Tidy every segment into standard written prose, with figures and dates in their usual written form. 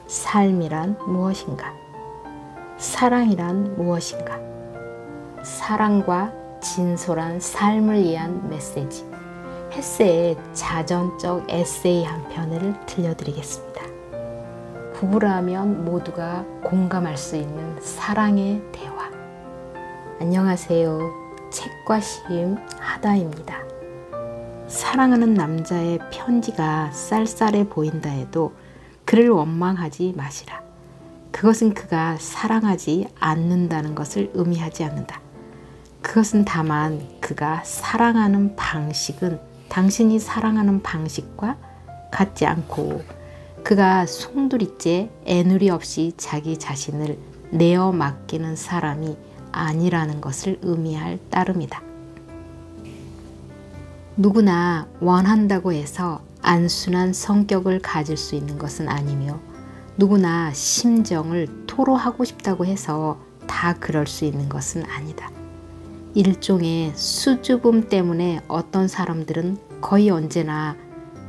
삶이란 무엇인가? 사랑이란 무엇인가? 사랑과 진솔한 삶을 위한 메시지, 헤세의 자전적 에세이 한 편을 들려드리겠습니다. 부부라면 모두가 공감할 수 있는 사랑의 대화. 안녕하세요. 책과 시임 하다입니다. 사랑하는 남자의 편지가 쌀쌀해 보인다 해도 그를 원망하지 마시라. 그것은 그가 사랑하지 않는다는 것을 의미하지 않는다. 그것은 다만 그가 사랑하는 방식은 당신이 사랑하는 방식과 같지 않고 그가 송두리째 애누리 없이 자기 자신을 내어 맡기는 사람이 아니라는 것을 의미할 따름이다. 누구나 원한다고 해서 안순한 성격을 가질 수 있는 것은 아니며 누구나 심정을 토로하고 싶다고 해서 다 그럴 수 있는 것은 아니다. 일종의 수줍음 때문에 어떤 사람들은 거의 언제나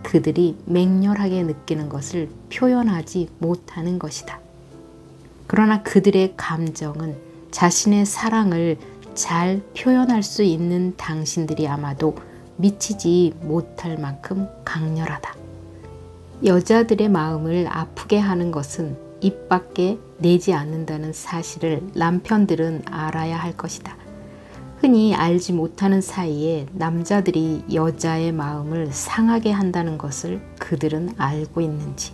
그들이 맹렬하게 느끼는 것을 표현하지 못하는 것이다. 그러나 그들의 감정은 자신의 사랑을 잘 표현할 수 있는 당신들이 아마도 미치지 못할 만큼 강렬하다. 여자들의 마음을 아프게 하는 것은 입 밖에 내지 않는다는 사실을 남편들은 알아야 할 것이다. 흔히 알지 못하는 사이에 남자들이 여자의 마음을 상하게 한다는 것을 그들은 알고 있는지,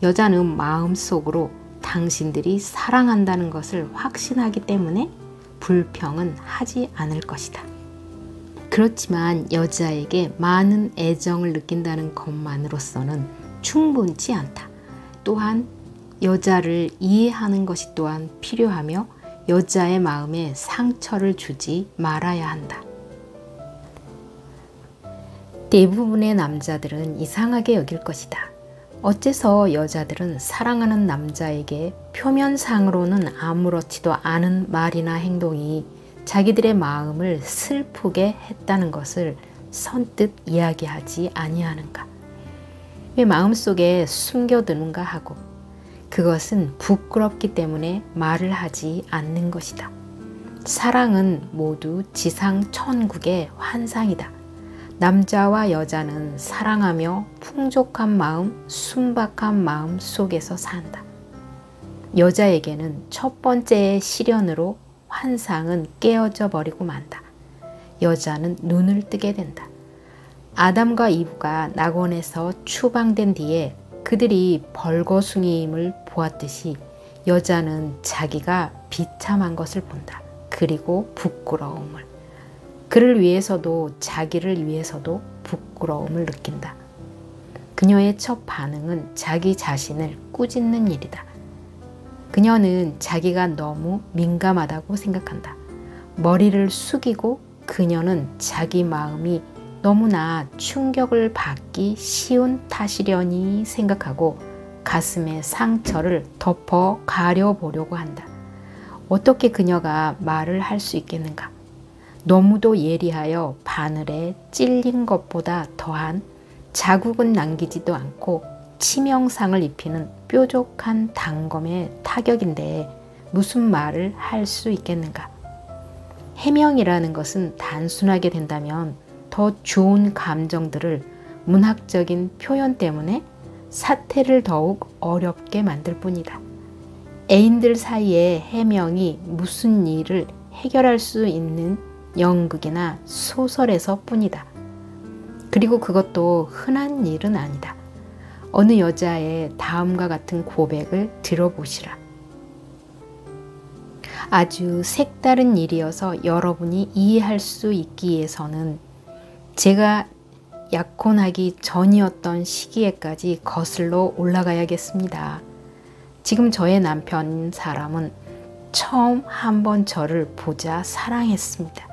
여자는 마음속으로 당신들이 사랑한다는 것을 확신하기 때문에 불평은 하지 않을 것이다. 그렇지만 여자에게 많은 애정을 느낀다는 것만으로서는 충분치 않다. 또한 여자를 이해하는 것이 또한 필요하며 여자의 마음에 상처를 주지 말아야 한다. 대부분의 남자들은 이상하게 여길 것이다. 어째서 여자들은 사랑하는 남자에게 표면상으로는 아무렇지도 않은 말이나 행동이 자기들의 마음을 슬프게 했다는 것을 선뜻 이야기하지 아니하는가? 왜 마음속에 숨겨두는가 하고 그것은 부끄럽기 때문에 말을 하지 않는 것이다. 사랑은 모두 지상 천국의 환상이다. 남자와 여자는 사랑하며 풍족한 마음, 순박한 마음 속에서 산다. 여자에게는 첫 번째의 시련으로 환상은 깨어져 버리고 만다. 여자는 눈을 뜨게 된다. 아담과 이브가 낙원에서 추방된 뒤에 그들이 벌거숭이임을 보았듯이 여자는 자기가 비참한 것을 본다. 그리고 부끄러움을. 그를 위해서도 자기를 위해서도 부끄러움을 느낀다. 그녀의 첫 반응은 자기 자신을 꾸짖는 일이다. 그녀는 자기가 너무 민감하다고 생각한다. 머리를 숙이고 그녀는 자기 마음이 너무나 충격을 받기 쉬운 탓이려니 생각하고 가슴의 상처를 덮어 가려보려고 한다. 어떻게 그녀가 말을 할 수 있겠는가? 너무도 예리하여 바늘에 찔린 것보다 더한 자국은 남기지도 않고 치명상을 입히는 뾰족한 단검의 타격인데 무슨 말을 할 수 있겠는가? 해명이라는 것은 단순하게 된다면 더 좋은 감정들을 문학적인 표현 때문에 사태를 더욱 어렵게 만들 뿐이다. 애인들 사이의 해명이 무슨 일을 해결할 수 있는 연극이나 소설에서 뿐이다. 그리고 그것도 흔한 일은 아니다. 어느 여자의 다음과 같은 고백을 들어보시라. 아주 색다른 일이어서 여러분이 이해할 수 있기 위해서는 제가 약혼하기 전이었던 시기에까지 거슬러 올라가야겠습니다. 지금 저의 남편 사람은 처음 한번 저를 보자 사랑했습니다.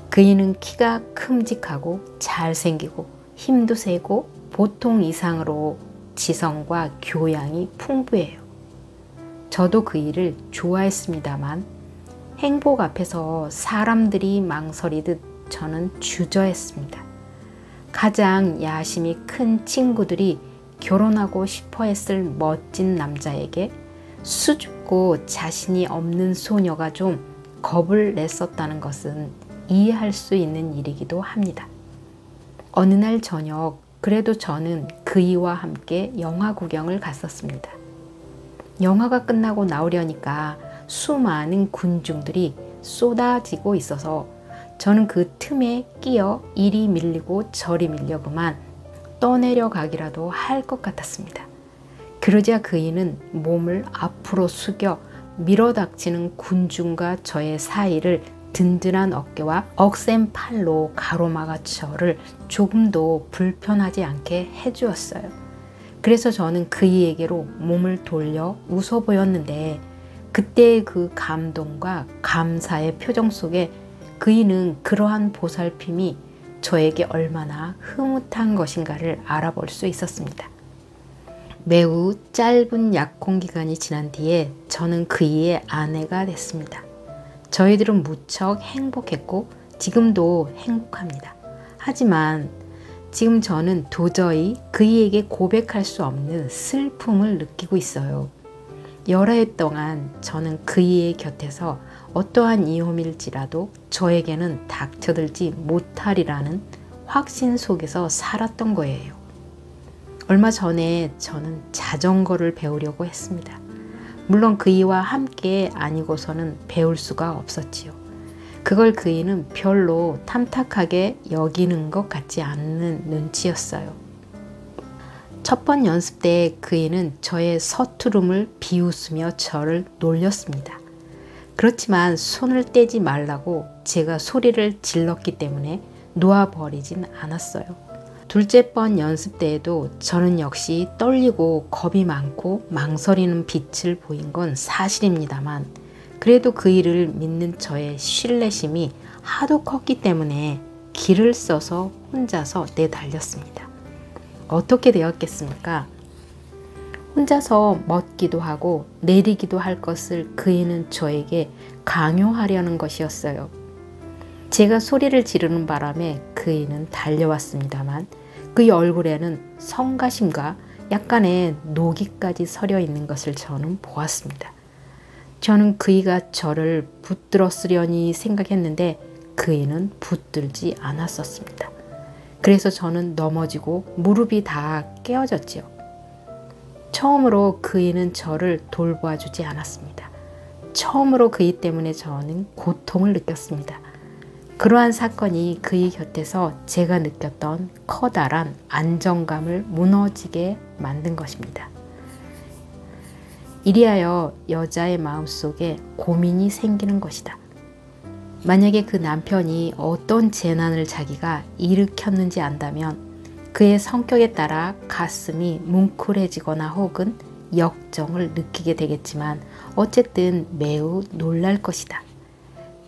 그이는 키가 큼직하고 잘생기고 힘도 세고 보통 이상으로 지성과 교양이 풍부해요. 저도 그이를 좋아했습니다만 행복 앞에서 사람들이 망설이듯 저는 주저했습니다. 가장 야심이 큰 친구들이 결혼하고 싶어 했을 멋진 남자에게 수줍고 자신이 없는 소녀가 좀 겁을 냈었다는 것은 이해할 수 있는 일이기도 합니다. 어느 날 저녁, 그래도 저는 그이와 함께 영화 구경을 갔었습니다. 영화가 끝나고 나오려니까 수많은 군중들이 쏟아지고 있어서 저는 그 틈에 끼어 이리 밀리고 저리 밀려 그만 떠내려가기라도 할 것 같았습니다. 그러자 그이는 몸을 앞으로 숙여 밀어닥치는 군중과 저의 사이를 든든한 어깨와 억센 팔로 가로막아 저를 조금도 불편하지 않게 해주었어요. 그래서 저는 그이에게로 몸을 돌려 웃어 보였는데 그때의 그 감동과 감사의 표정 속에 그이는 그러한 보살핌이 저에게 얼마나 흐뭇한 것인가를 알아볼 수 있었습니다. 매우 짧은 약혼 기간이 지난 뒤에 저는 그이의 아내가 됐습니다. 저희들은 무척 행복했고 지금도 행복합니다. 하지만 지금 저는 도저히 그이에게 고백할 수 없는 슬픔을 느끼고 있어요. 여러 해 동안 저는 그이의 곁에서 어떠한 위험일지라도 저에게는 닥쳐들지 못하리라는 확신 속에서 살았던 거예요. 얼마 전에 저는 자전거를 배우려고 했습니다. 물론 그이와 함께 아니고서는 배울 수가 없었지요. 그걸 그이는 별로 탐탁하게 여기는 것 같지 않는 눈치였어요. 첫 번 연습 때 그이는 저의 서투름을 비웃으며 저를 놀렸습니다. 그렇지만 손을 떼지 말라고 제가 소리를 질렀기 때문에 놓아버리진 않았어요. 둘째 번 연습 때에도 저는 역시 떨리고 겁이 많고 망설이는 빛을 보인 건 사실입니다만 그래도 그이를 믿는 저의 신뢰심이 하도 컸기 때문에 기를 써서 혼자서 내달렸습니다. 어떻게 되었겠습니까? 혼자서 멋기도 하고 내리기도 할 것을 그이는 저에게 강요하려는 것이었어요. 제가 소리를 지르는 바람에 그이는 달려왔습니다만 그의 얼굴에는 성가심과 약간의 노기까지 서려 있는 것을 저는 보았습니다. 저는 그이가 저를 붙들었으려니 생각했는데 그이는 붙들지 않았었습니다. 그래서 저는 넘어지고 무릎이 다 깨어졌지요. 처음으로 그이는 저를 돌봐주지 않았습니다. 처음으로 그이 때문에 저는 고통을 느꼈습니다. 그러한 사건이 그이 곁에서 제가 느꼈던 커다란 안정감을 무너지게 만든 것입니다. 이리하여 여자의 마음속에 고민이 생기는 것이다. 만약에 그 남편이 어떤 재난을 자기가 일으켰는지 안다면 그의 성격에 따라 가슴이 뭉클해지거나 혹은 역정을 느끼게 되겠지만 어쨌든 매우 놀랄 것이다.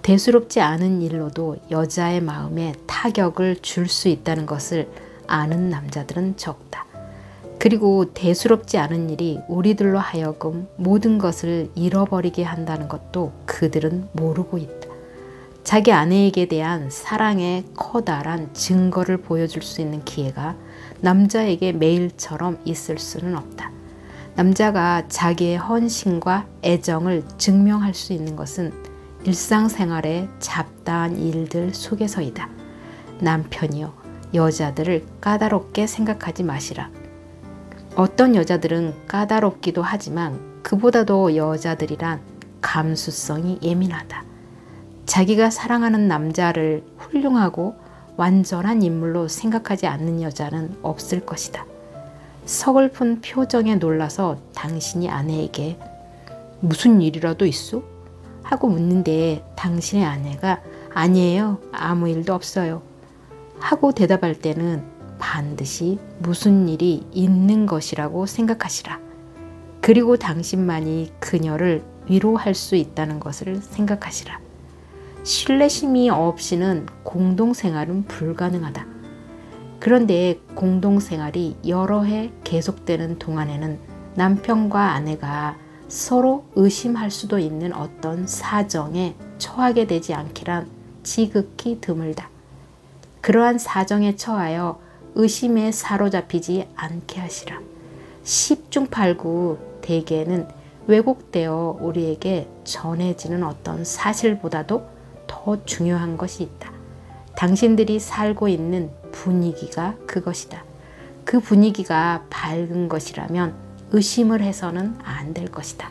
대수롭지 않은 일로도 여자의 마음에 타격을 줄 수 있다는 것을 아는 남자들은 적다. 그리고 대수롭지 않은 일이 우리들로 하여금 모든 것을 잃어버리게 한다는 것도 그들은 모르고 있다. 자기 아내에게 대한 사랑의 커다란 증거를 보여줄 수 있는 기회가 남자에게 매일처럼 있을 수는 없다. 남자가 자기의 헌신과 애정을 증명할 수 있는 것은 일상생활의 잡다한 일들 속에서이다. 남편이여, 여자들을 까다롭게 생각하지 마시라. 어떤 여자들은 까다롭기도 하지만 그보다도 여자들이란 감수성이 예민하다. 자기가 사랑하는 남자를 훌륭하고 완전한 인물로 생각하지 않는 여자는 없을 것이다. 서글픈 표정에 놀라서 당신이 아내에게 무슨 일이라도 있어? 하고 묻는데 당신의 아내가 아니에요, 아무 일도 없어요 하고 대답할 때는 반드시 무슨 일이 있는 것이라고 생각하시라. 그리고 당신만이 그녀를 위로할 수 있다는 것을 생각하시라. 신뢰심이 없이는 공동생활은 불가능하다. 그런데 공동생활이 여러 해 계속되는 동안에는 남편과 아내가 서로 의심할 수도 있는 어떤 사정에 처하게 되지 않기란 지극히 드물다. 그러한 사정에 처하여 의심에 사로잡히지 않게 하시라. 십중팔구 대개는 왜곡되어 우리에게 전해지는 어떤 사실보다도 더 중요한 것이 있다. 당신들이 살고 있는 분위기가 그것이다. 그 분위기가 밝은 것이라면 의심을 해서는 안 될 것이다.